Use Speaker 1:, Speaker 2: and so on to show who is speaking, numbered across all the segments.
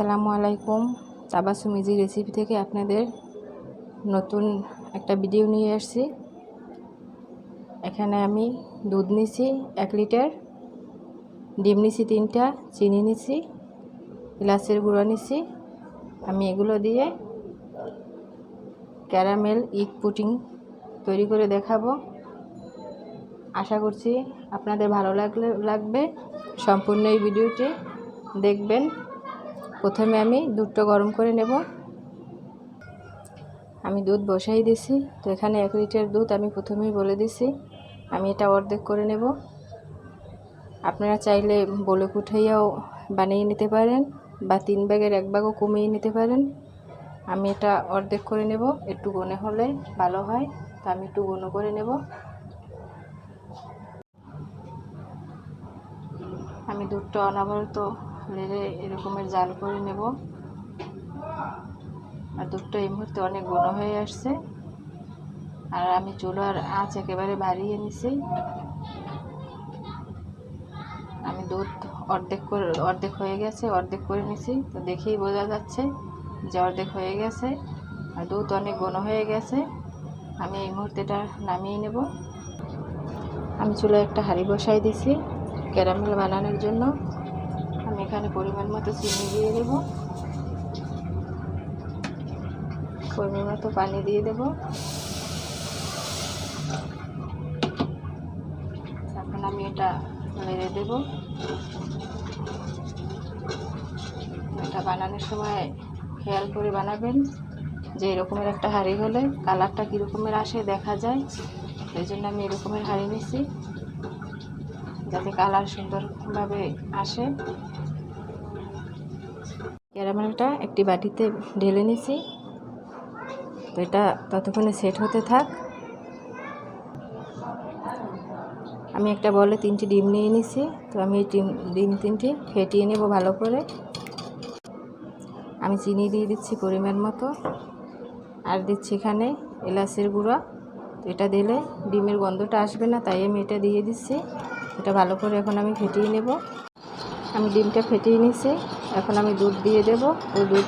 Speaker 1: আসসালামু আলাইকুম। Tabassum easy recipe থেকে আপনাদের নতুন একটা ভিডিও নিয়ে আসছি। এখানে আমি দুধ নিছি 1 লিটার, ডিম নিছি 3টা, চিনি নিছি, এলাচের গুঁড়ো নিছি। আমি এগুলো দিয়ে ক্যারামেল ইগ পুডিং তৈরি করে দেখাবো। আশা করছি আপনাদের ভালো লাগবে। সম্পূর্ণ এই ভিডিওটি দেখবেন। প্রথমে আমি দুধটা গরম করে নেব। আমি দুধ বসাই দিছি। তো এখানে 1 লিটার দুধ আমি প্রথমেই বলে দিছি আমি এটা অর্ধেক করে নেব। আপনারা চাইলে বলক উঠাইয়াও বানিয়ে নিতে পারেন বা 3 ভাগের 1 ভাগও কমিয়ে নিতে পারেন। আমি এটা অর্ধেক করে নেব, একটু ঘন হলে ভালো হয়, তো আমি একটু ঘন করে নেব। আমি দুধটা অনবরত নেড়ে এরকমের জাল করে নেব। আর দুধটা এই মুহূর্তে অনেক ঘন হয়ে আসছে। আর আমি চুলার আঁচ একেবারে বাড়িয়ে নিছি। আমি দুধ অর্ধেক হয়ে গেছে, অর্ধেক করে নিছি। তো দেখেই বোঝা যাচ্ছে যে অর্ধেক হয়ে গেছে আর দুধ অনেক ঘন হয়ে গেছে। আমি এই মুহূর্তে এটা নামিয়ে নেব। আমি চুলায় একটা হাঁড়ি বসাই দিছি ক্যারামেল বানানোর জন্য। আমি এখানে পরিমাণ মতো চিনি দিয়ে দেব, পরিমাণ মতো পানি দিয়ে দেব। এখন আমি এটা নেড়ে দেব। এটা বানানোর সময় খেয়াল করে বানাবেন যে এরকমের একটা হাঁড়ি হলে কালারটা কীরকমের আসে দেখা যায়। এই জন্য আমি এরকমের হাঁড়ি নিছি যাতে কালার সুন্দরভাবে আসে। ক্যারামেলটা একটি বাটিতে ঢেলে নিছি। তো এটা ততক্ষণে সেট হতে থাক। আমি একটা বলে 3টি ডিম নিয়ে নিছি। তো আমি ডিম 3টি ফেটিয়ে নেব ভালো করে। আমি চিনি দিয়ে দিচ্ছি পরিমাণ মতো, আর দিচ্ছি এখানে এলাচের গুঁড়ো। তো এটা দিলে ডিমের গন্ধটা আসবে না, তাই আমি এটা দিয়ে দিচ্ছি। এটা ভালো করে এখন আমি ফেটিয়ে নেব। আমি ডিমটা ফেটিয়ে নিছি। এখন আমি দুধ দিয়ে দেব। তো দুধ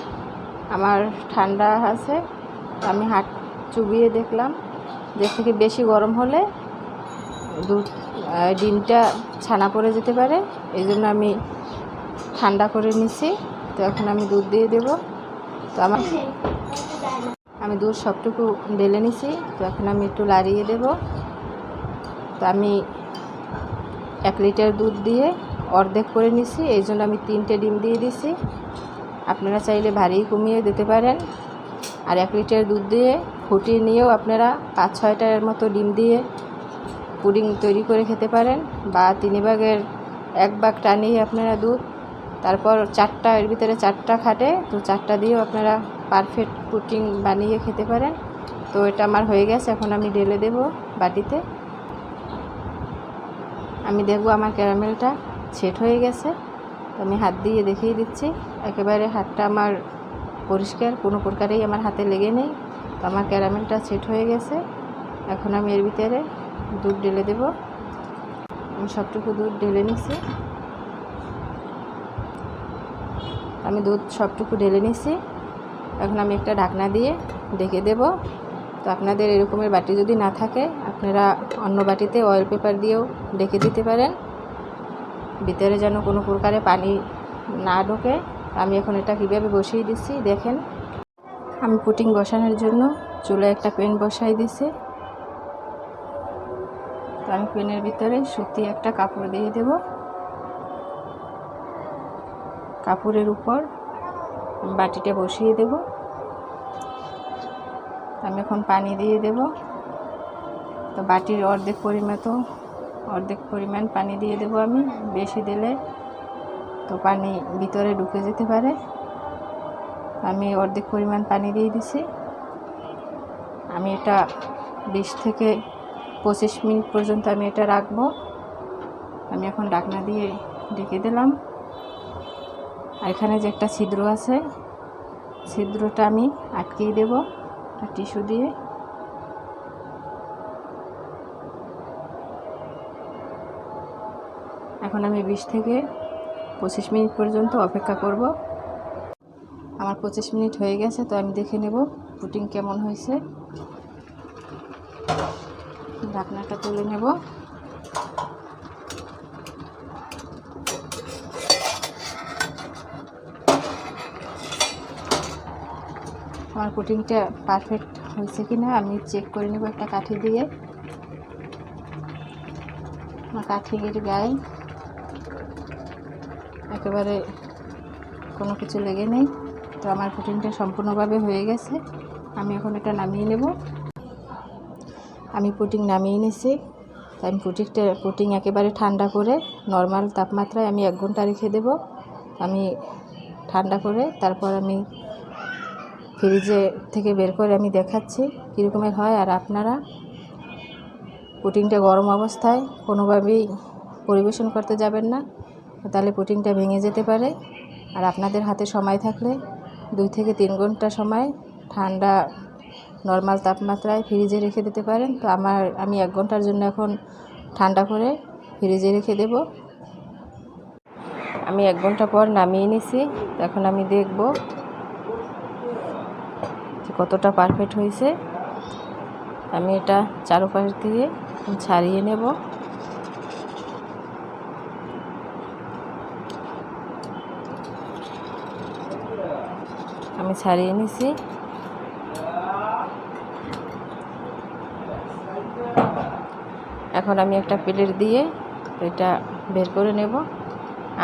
Speaker 1: আমার ঠান্ডা আছে। আমি হাত চুবিয়ে দেখলাম যে থেকে বেশি গরম হলে ডিমটা ছানা পড়ে যেতে পারে। এই জন্য আমি ঠান্ডা করে নিছি। তো এখন আমি দুধ দিয়ে দেব। তো আমি দুধ সবটুকু ঢেলে নিছি। তো এখন আমি একটু লাড়িয়ে দেব। তো আমি 1 লিটার দুধ দিয়ে অর্ধেক করে নিছি, এই জন্য আমি 3টে ডিম দিয়ে দিছি। আপনারা চাইলে ভারী কমিয়ে দিতে পারেন। আর 1 লিটার দুধ দিয়ে ফুটিয়ে নিয়েও আপনারা 5-6টার মতো ডিম দিয়ে পুডিং তৈরি করে খেতে পারেন, বা 3 ভাগের 1 ভাগ টানিয়ে আপনারা দুধ, তারপর 4টা, এর ভিতরে 4টা খাটে, তো 4টা দিয়েও আপনারা পারফেক্ট পুডিং বানিয়ে খেতে পারেন। তো এটা আমার হয়ে গেছে। এখন আমি ঢেলে দেব বাটিতে। আমি দেখব আমার ক্যারামেলটা সেট হয়ে গেছে। তো আমি হাত দিয়ে দেখিয়ে দিচ্ছি। একেবারে হাতটা আমার পরিষ্কার, কোনো প্রকারেই আমার হাতে লেগে নেই। তো আমার ক্যারামেলটা সেট হয়ে গেছে। এখন আমি এর ভিতরে দুধ ঢেলে দেব। আমি সবটুকু দুধ ঢেলে নিছি। আমি দুধ সবটুকু ঢেলে নিছি। এখন আমি একটা ঢাকনা দিয়ে ঢেকে দেব। তো আপনাদের এরকমের বাটি যদি না থাকে, আপনারা অন্য বাটিতে অয়েল পেপার দিয়েও ঢেকে দিতে পারেন, ভিতরে যেন কোনো প্রকারে পানি না ঢোকে। আমি এখন এটা কীভাবে বসিয়ে দিচ্ছি দেখেন। আমি পুডিং বসানোর জন্য চুলায় একটা প্যান বসাই দিছি। তো আমি প্যানের ভিতরে সুতি একটা কাপড় দিয়ে দেব। কাপড়ের উপর বাটিটা বসিয়ে দেব। আমি এখন পানি দিয়ে দেব। তো বাটির অর্ধেক পরিমাণ পানি দিয়ে দেব। আমি বেশি দিলে তো পানি ভিতরে ঢুকে যেতে পারে। আমি অর্ধেক পরিমাণ পানি দিয়ে দিছি। আমি এটা 20 থেকে 25 মিনিট পর্যন্ত আমি এটা রাখবো। আমি এখন ঢাকনা দিয়ে ঢেকে দিলাম। আর এখানে যে একটা ছিদ্র আছে, ছিদ্রটা আমি আটকিয়ে দেব টিস্যু দিয়ে। এখন আমি 20 থেকে 25 মিনিট পর্যন্ত অপেক্ষা করব। আমার 25 মিনিট হয়ে গেছে, তো আমি দেখে নেব পুডিং কেমন হয়েছে। ঢাকনাটা তুলে নেব। আমার পুডিংটা পারফেক্ট হয়েছে কিনা আমি চেক করে নেব একটা কাঠি দিয়ে। আমার কাঠির গায়ে একেবারে কোনো কিছু লেগে নেই। তো আমার পুডিংটা সম্পূর্ণভাবে হয়ে গেছে। আমি এখন এটা নামিয়ে নেব। আমি পুডিং নামিয়ে নিয়েছি। আমি পুডিং একেবারে ঠান্ডা করে নর্মাল তাপমাত্রায় আমি 1 ঘন্টা রেখে দেব। আমি ঠান্ডা করে তারপর আমি ফ্রিজে থেকে বের করে আমি দেখাচ্ছি কীরকমের হয়। আর আপনারা পুডিংটা গরম অবস্থায় কোনোভাবেই পরিবেশন করতে যাবেন না, তাহলে পুডিংটা ভেঙে যেতে পারে। আর আপনাদের হাতে সময় থাকলে 2 থেকে 3 ঘন্টা সময় ঠান্ডা নর্মাল তাপমাত্রায় ফ্রিজে রেখে দিতে পারেন। তো আমি 1 ঘন্টার জন্য এখন ঠান্ডা করে ফ্রিজে রেখে দেব। আমি 1 ঘন্টা পর নামিয়ে নিছি। এখন আমি দেখব যে কতটা পারফেক্ট হয়েছে। আমি এটা চারপাশ দিয়ে ছাড়িয়ে নেব। আমি ছাড়িয়ে নিছি। এখন আমি একটা প্লেট দিয়ে এটা বের করে নেব।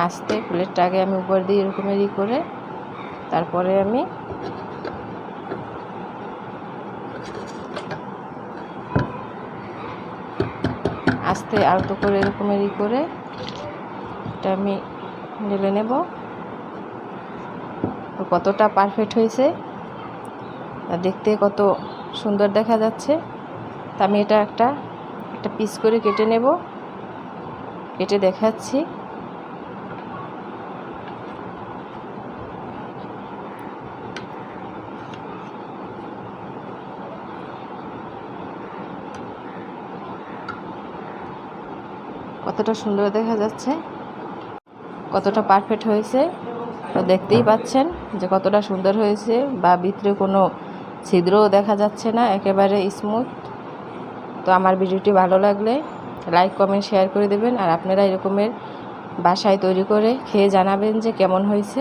Speaker 1: আস্তে প্লেটটা আগে আমি উপর দিয়ে এরকমেরই করে তারপরে আমি আস্তে আলতো করে এরকমেরই করে এটা আমি ঢেলে নেব। কতটা পারফেক্ট হয়েছে, দেখতে কত সুন্দর দেখা যাচ্ছে। তা আমি এটা একটা পিস করে কেটে নেব, কেটে দেখাচ্ছি। কতটা সুন্দর দেখা যাচ্ছে, কতটা পারফেক্ট হয়েছে। তো দেখতেই পাচ্ছেন যে কতটা সুন্দর হয়েছে, বা ভিতরে কোনো ছিদ্রও দেখা যাচ্ছে না, একেবারে স্মুথ। তো আমার ভিডিওটি ভালো লাগলে লাইক কমেন্ট শেয়ার করে দেবেন। আর আপনারা এরকমের বাসায় তৈরি করে খেয়ে জানাবেন যে কেমন হয়েছে।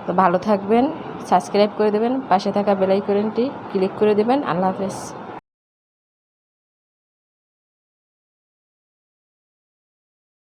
Speaker 1: তো ভালো থাকবেন, সাবস্ক্রাইব করে দেবেন, পাশে থাকা বেল আইকনটি ক্লিক করে দেবেন। আল্লাহ হাফেজ।